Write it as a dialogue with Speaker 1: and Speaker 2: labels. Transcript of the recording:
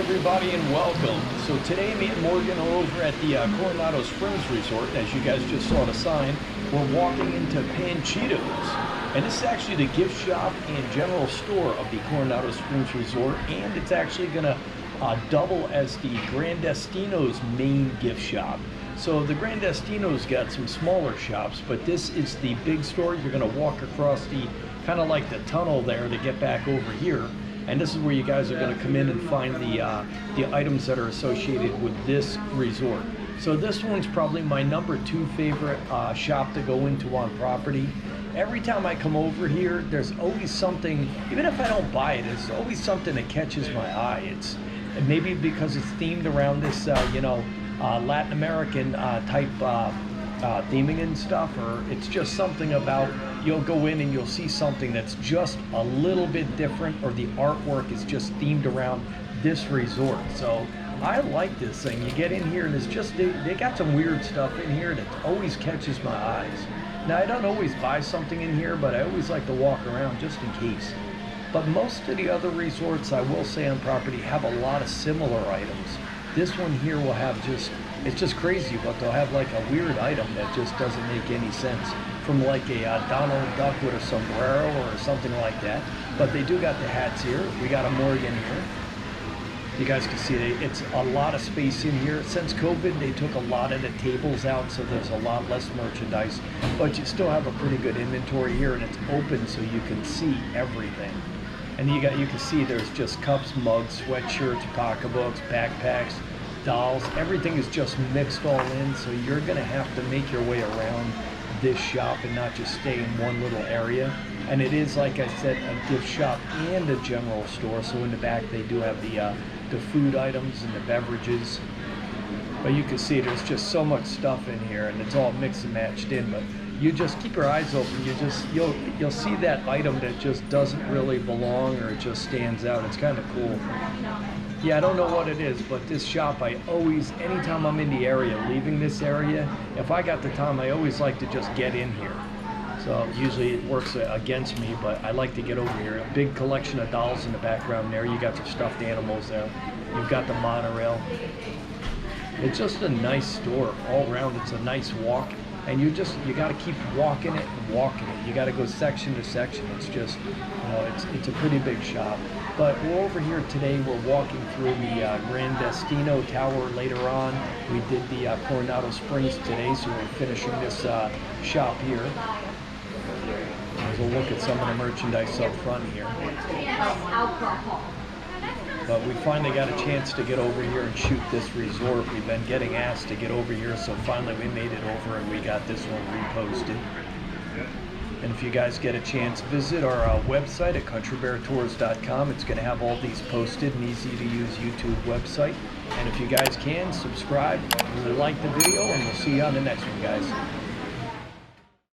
Speaker 1: everybody, and welcome. So today me and Morgan are over at the Coronado Springs Resort. As you guys just saw the sign, we're walking into Panchitos. And this is actually the gift shop and general store of the Coronado Springs Resort, and it's actually going to double as the Grand Destino's main gift shop. So the Grand Destino's got some smaller shops, but this is the big store. You're going to walk across the kind of like the tunnel there to get back over here. And this is where you guys are going to come in and find the items that are associated with this resort. So this one's probably my #2 favorite shop to go into on property. Every time I come over here, there's always something, even if I don't buy it, there's always something that catches my eye. It's maybe because it's themed around this, Latin American type theming and stuff, or it's just something about, you'll go in and you'll see something that's just a little bit different, or the artwork is just themed around this resort. So I like this thing. You get in here and it's just, they got some weird stuff in here that always catches my eyes. Now I don't always buy something in here, but I always like to walk around just in case. But most of the other resorts, I will say on property, have a lot of similar items. This one here will have it's just crazy, but they'll have like a weird item that just doesn't make any sense. From like a Donald Duck with a sombrero or something like that. But they do got the hats here. We got a Morgan here. You guys can see it's a lot of space in here. Since COVID, they took a lot of the tables out, so there's a lot less merchandise. But you still have a pretty good inventory here, and it's open so you can see everything. And you can see there's just cups, mugs, sweatshirts, pocketbooks, backpacks, dolls. Everything is just mixed all in, so you're gonna have to make your way around this shop and not just stay in one little area. And it is, like I said, a gift shop and a general store. So in the back they do have the food items and the beverages. But you can see there's just so much stuff in here, and it's all mixed and matched in. But you just keep your eyes open. You'll see that item that just doesn't really belong, or it just stands out. It's kind of cool. Yeah, I don't know what it is, but this shop, anytime I'm in the area, leaving this area, if I got the time, I always like to just get in here. So usually it works against me, but I like to get over here. A big collection of dolls in the background there. You got some stuffed animals there. You've got the monorail. It's just a nice store all around. It's a nice walk. And you got to keep walking it and walking it. You got to go section to section. It's just, it's a pretty big shop. But we're over here today. We're walking through the Grand Destino Tower later on. We did the Coronado Springs today, so we're finishing this shop here. We'll look at some of the merchandise up front here. But we finally got a chance to get over here and shoot this resort. We've been getting asked to get over here, so finally we made it over and we got this one reposted. And if you guys get a chance, visit our website at countrybeartours.com. It's going to have all these posted, and easy to use YouTube website. And if you guys can, subscribe, really like the video, and we'll see you on the next one, guys.